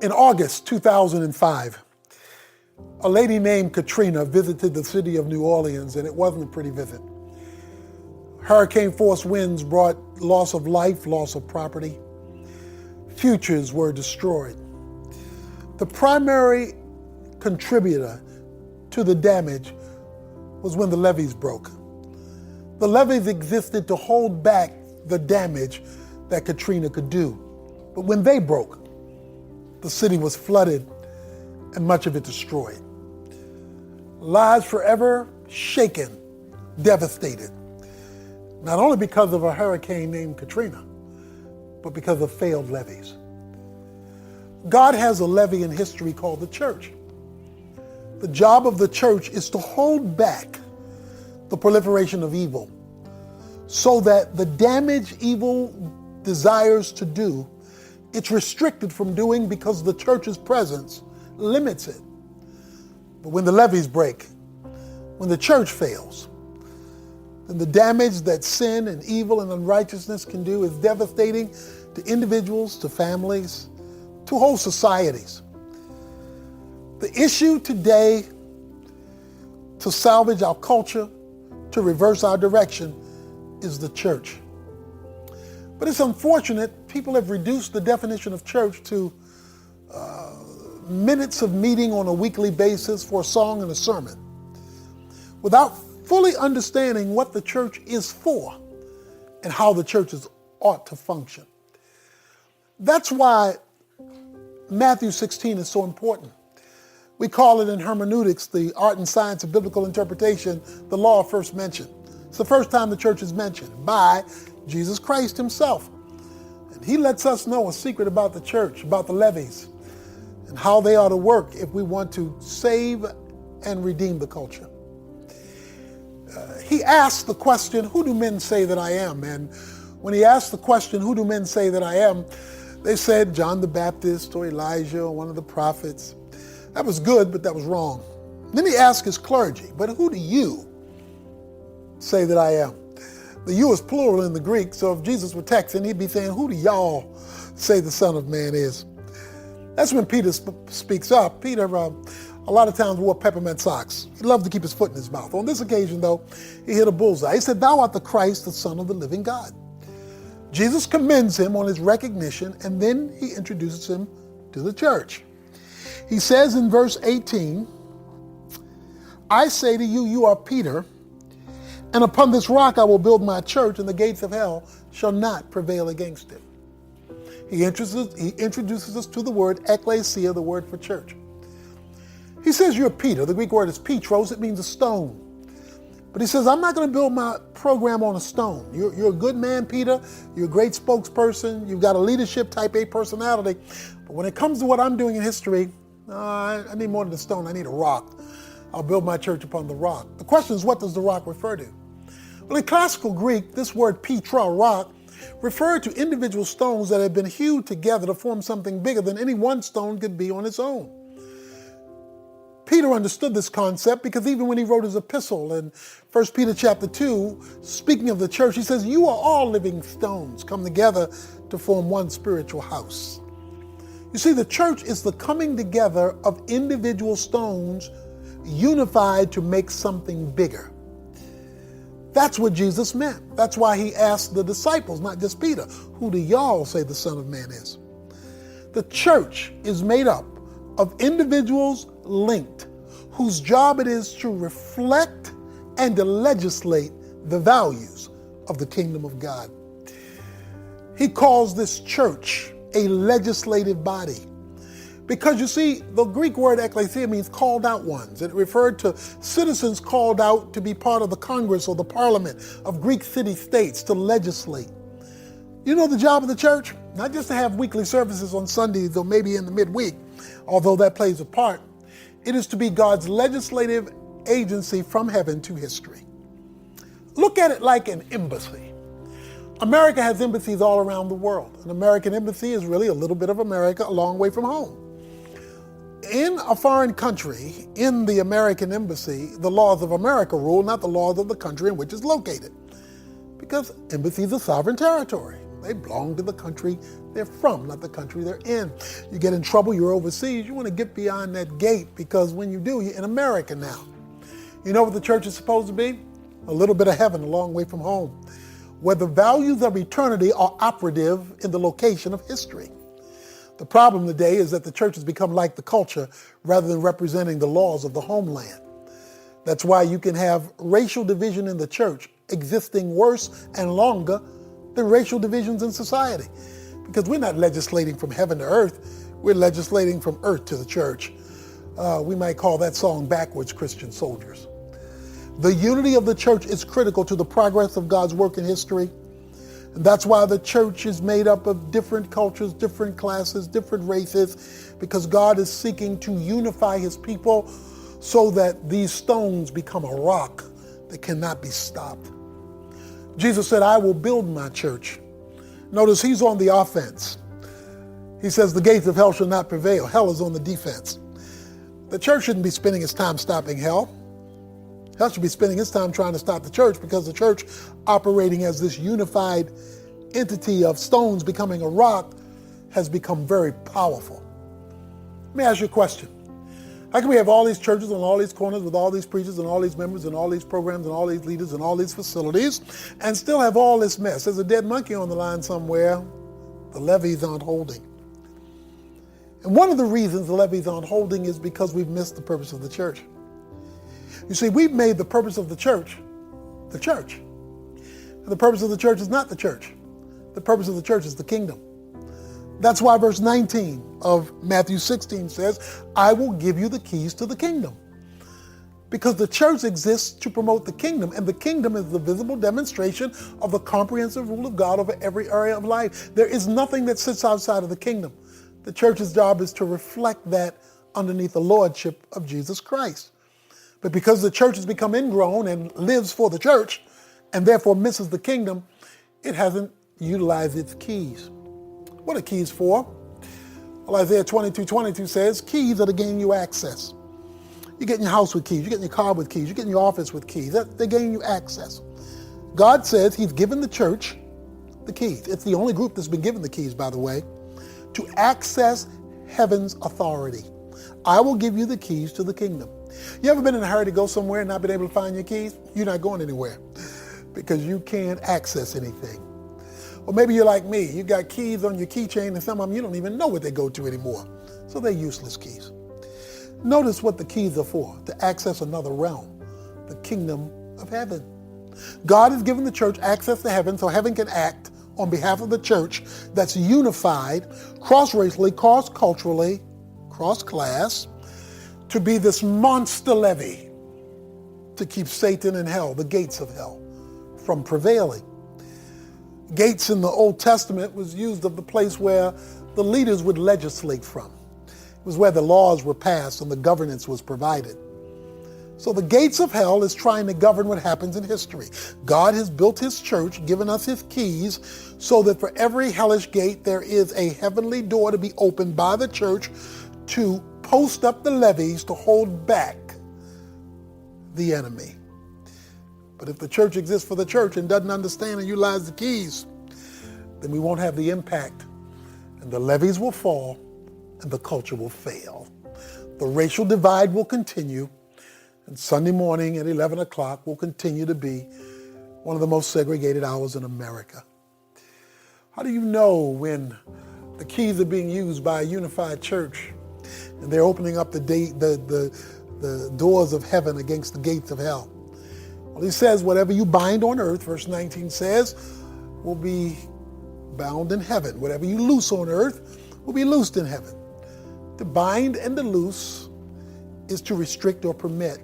In August 2005, a lady named Katrina visited the city of New Orleans, and it wasn't a pretty visit. Hurricane force winds brought loss of life, loss of property. Futures were destroyed. The primary contributor to the damage was when the levees broke. The levees existed to hold back the damage that Katrina could do. But when they broke, the city was flooded and much of it destroyed. Lives forever shaken, devastated, not only because of a hurricane named Katrina, but because of failed levees. God has a levee in history called the church. The job of the church is to hold back the proliferation of evil so that the damage evil desires to do, it's restricted from doing because the church's presence limits it. But when the levees break, when the church fails, then the damage that sin and evil and unrighteousness can do is devastating to individuals, to families, to whole societies. The issue today to salvage our culture, to reverse our direction, is the church. But it's unfortunate, people have reduced the definition of church to minutes of meeting on a weekly basis for a song and a sermon, without fully understanding what the church is for and how the churches ought to function. That's why Matthew 16 is so important. We call it in hermeneutics, the art and science of biblical interpretation, the law of first mention. It's the first time the church is mentioned by Jesus Christ himself. And he lets us know a secret about the church, about the levees, and how they ought to work if we want to save and redeem the culture. He asked the question, who do men say that I am? And when he asked the question, who do men say that I am? They said John the Baptist or Elijah or one of the prophets. That was good, but that was wrong. Then he asked his clergy, but who do you say that I am? The you is plural in the Greek, so if Jesus were texting, he'd be saying, who do y'all say the Son of Man is? That's when Peter speaks up. Peter, a lot of times wore peppermint socks. He loved to keep his foot in his mouth. On this occasion, though, he hit a bullseye. He said, thou art the Christ, the Son of the living God. Jesus commends him on his recognition, and then he introduces him to the church. He says in verse 18, I say to you, you are Peter, and upon this rock I will build my church, and the gates of hell shall not prevail against it. He introduces us to the word ekklesia, the word for church. He says you're Peter. The Greek word is petros. It means a stone. But he says, I'm not going to build my program on a stone. You're a good man, Peter. You're a great spokesperson. You've got a leadership type A personality. But when it comes to what I'm doing in history, I need more than a stone. I need a rock. I'll build my church upon the rock. The question is, what does the rock refer to? Well, in classical Greek, this word petra, rock, referred to individual stones that had been hewed together to form something bigger than any one stone could be on its own. Peter understood this concept because even when he wrote his epistle in 1 Peter chapter 2, speaking of the church, he says, you are all living stones come together to form one spiritual house. You see, the church is the coming together of individual stones unified to make something bigger. That's what Jesus meant. That's why he asked the disciples, not just Peter, who do y'all say the Son of Man is? The church is made up of individuals linked, whose job it is to reflect and to legislate the values of the kingdom of God. He calls this church a legislative body. Because you see, the Greek word ekklesia means called out ones. It referred to citizens called out to be part of the Congress or the Parliament of Greek city-states to legislate. You know the job of the church? Not just to have weekly services on Sundays or maybe in the midweek, although that plays a part. It is to be God's legislative agency from heaven to history. Look at it like an embassy. America has embassies all around the world. An American embassy is really a little bit of America a long way from home. In a foreign country, in the American embassy, the laws of America rule, not the laws of the country in which it's located. Because embassies are sovereign territory. They belong to the country they're from, not the country they're in. You get in trouble, you're overseas, you want to get beyond that gate, because when you do, you're in America now. You know what the church is supposed to be? A little bit of heaven a long way from home, where the values of eternity are operative in the location of history. The problem today is that the church has become like the culture rather than representing the laws of the homeland. That's why you can have racial division in the church existing worse and longer than racial divisions in society. Because we're not legislating from heaven to earth, we're legislating from earth to the church. We might call that song backwards, Christian soldiers. The unity of the church is critical to the progress of God's work in history. And that's why the church is made up of different cultures, different classes, different races, because God is seeking to unify his people so that these stones become a rock that cannot be stopped. Jesus said, I will build my church. Notice he's on the offense. He says the gates of hell shall not prevail. Hell is on the defense. The church shouldn't be spending its time stopping hell. Hell should be spending its time trying to stop the church, because the church, operating as this unified entity of stones becoming a rock, has become very powerful. Let me ask you a question. How can we have all these churches on all these corners with all these preachers and all these members and all these programs and all these leaders and all these facilities and still have all this mess? There's a dead monkey on the line somewhere. The levees aren't holding. And one of the reasons the levees aren't holding is because we've missed the purpose of the church. You see, we've made the purpose of the church the church. And the purpose of the church is not the church. The purpose of the church is the kingdom. That's why verse 19 of Matthew 16 says, I will give you the keys to the kingdom. Because the church exists to promote the kingdom, and the kingdom is the visible demonstration of the comprehensive rule of God over every area of life. There is nothing that sits outside of the kingdom. The church's job is to reflect that underneath the lordship of Jesus Christ. But because the church has become ingrown and lives for the church, and therefore misses the kingdom, it hasn't utilized its keys. What are keys for? Well, Isaiah 22:22 says, keys are to gain you access. You get in your house with keys, you get in your car with keys, you get in your office with keys. They gain you access. God says he's given the church the keys. It's the only group that's been given the keys, by the way, to access heaven's authority. I will give you the keys to the kingdom. You ever been in a hurry to go somewhere and not been able to find your keys? You're not going anywhere because you can't access anything. Or maybe you're like me. You got keys on your keychain, and some of them you don't even know what they go to anymore. So they're useless keys. Notice what the keys are for: to access another realm, the kingdom of heaven. God has given the church access to heaven so heaven can act on behalf of the church that's unified, cross-racially, cross-culturally, cross-class, to be this monster levy to keep Satan and hell, the gates of hell, from prevailing. Gates in the Old Testament was used of the place where the leaders would legislate from. It was where the laws were passed and the governance was provided. So the gates of hell is trying to govern what happens in history. God has built his church, given us his keys, so that for every hellish gate there is a heavenly door to be opened by the church to post up the levees to hold back the enemy. But if the church exists for the church and doesn't understand and utilize the keys, then we won't have the impact, and the levees will fall and the culture will fail. The racial divide will continue, and Sunday morning at 11 o'clock will continue to be one of the most segregated hours in America. How do you know when the keys are being used by a unified church and they're opening up the doors of heaven against the gates of hell? Well, he says, whatever you bind on earth, verse 19 says, will be bound in heaven. Whatever you loose on earth will be loosed in heaven. To bind and to loose is to restrict or permit.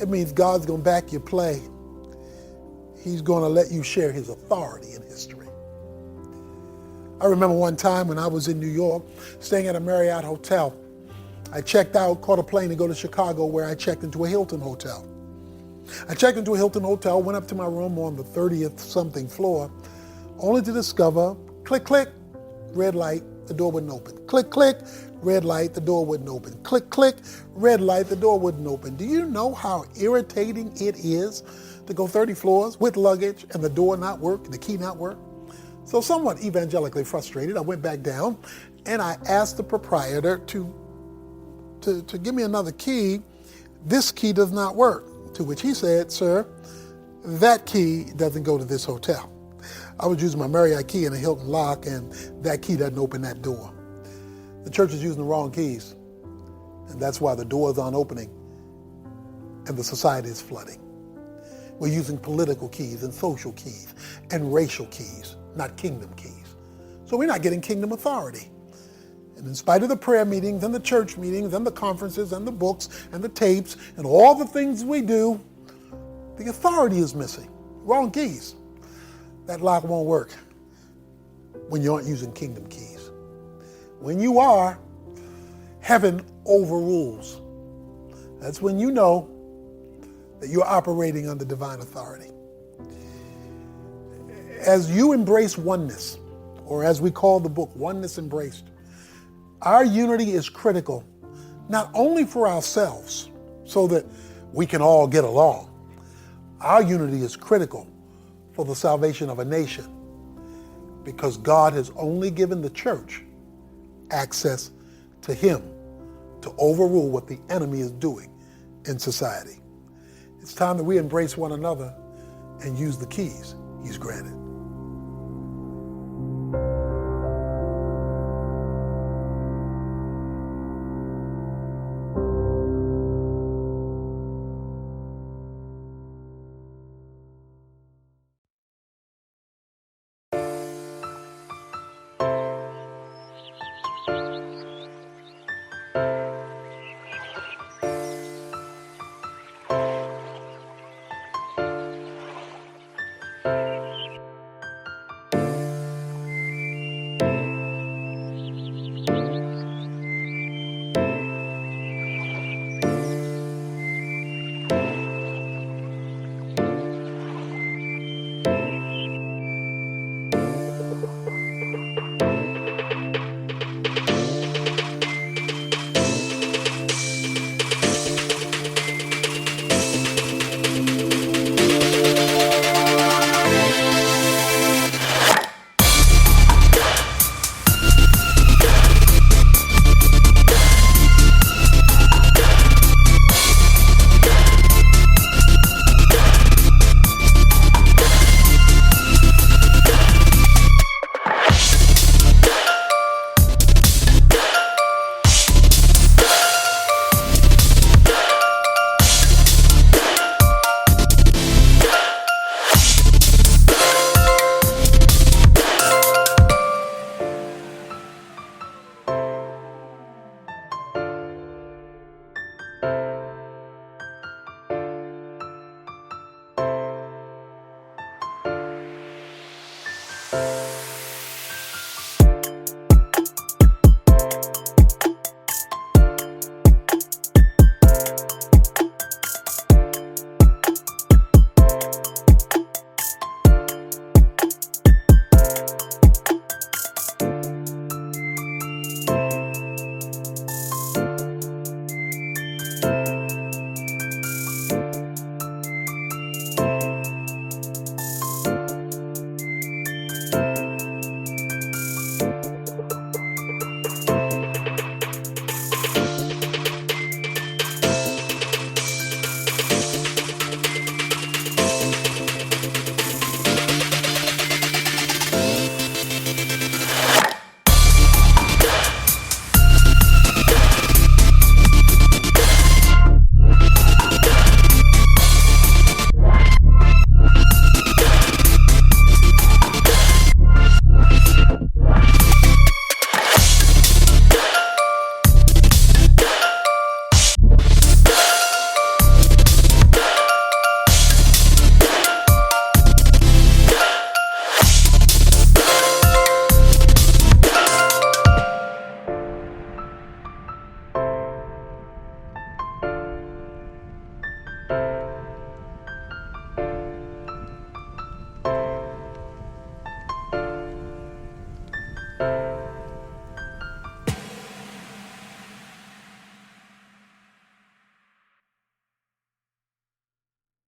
It means God's going to back your play. He's going to let you share his authority in history. I remember one time when I was in New York, staying at a Marriott hotel. I checked out, caught a plane to go to Chicago, where I checked into a Hilton hotel. I checked into a Hilton hotel, went up to my room on the 30th something floor, only to discover, click, click, red light, the door wouldn't open. Click, click, red light, the door wouldn't open. Click, click, red light, the door wouldn't open. Do you know how irritating it is to go 30 floors with luggage and the door not work and the key not work? So somewhat evangelically frustrated, I went back down and I asked the proprietor to give me another key. This key does not work. To which he said, sir, that key doesn't go to this hotel. I was using my Marriott key and a Hilton lock, and that key doesn't open that door. The church is using the wrong keys, and that's why the doors aren't opening and the society is flooding. We're using political keys and social keys and racial keys, not kingdom keys. So we're not getting kingdom authority. And in spite of the prayer meetings and the church meetings and the conferences and the books and the tapes and all the things we do, the authority is missing. Wrong keys. That lock won't work when you aren't using kingdom keys. When you are, heaven overrules. That's when you know that you're operating under divine authority. As you embrace oneness, or as we call the book, Oneness Embraced, our unity is critical, not only for ourselves, so that we can all get along. Our unity is critical for the salvation of a nation, because God has only given the church access to Him to overrule what the enemy is doing in society. It's time that we embrace one another and use the keys He's granted.